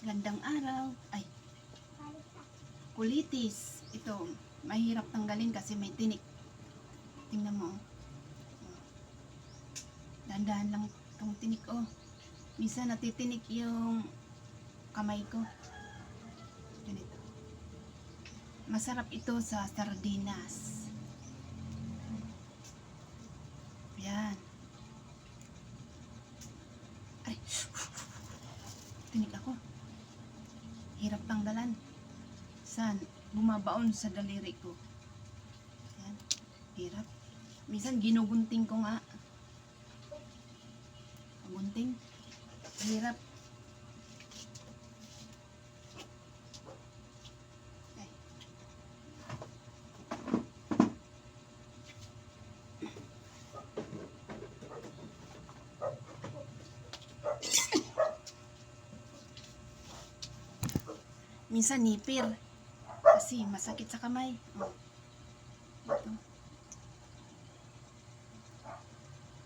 Gandang araw. Ay, kulitis. Ito, mahirap tanggalin kasi may tinik. Tingnan mo. Dahan-dahan lang itong tinik, oh. Minsan natitinik yung kamay ko. Ganito. Masarap ito sa sardinas. Yan. Ay, tinik ako. Hirap tanggalan. San? Bumabaon sa daliri ko. Yan. Hirap. Minsan ginugunting ko nga. Gunting. Hirap. Ay. Minsan nipir. Kasi masakit sa kamay. Oh. Ito.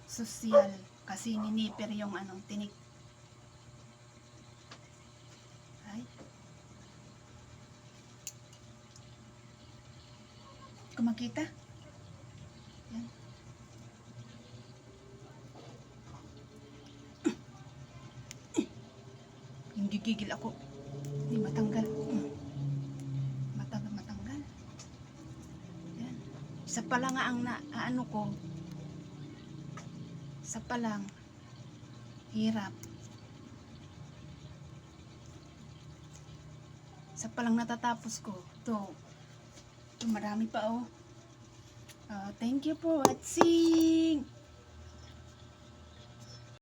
Sosyal. Kasi ninipir yung tinik. Ay. Kung makita? Yan. Yung gigigil ako. Hindi matanggal. Matanggal. Yan. Isa pa lang ang ko. Isa pa lang. Hirap. Isa pa lang natatapos ko. Ito marami pa, oh. Thank you for watching.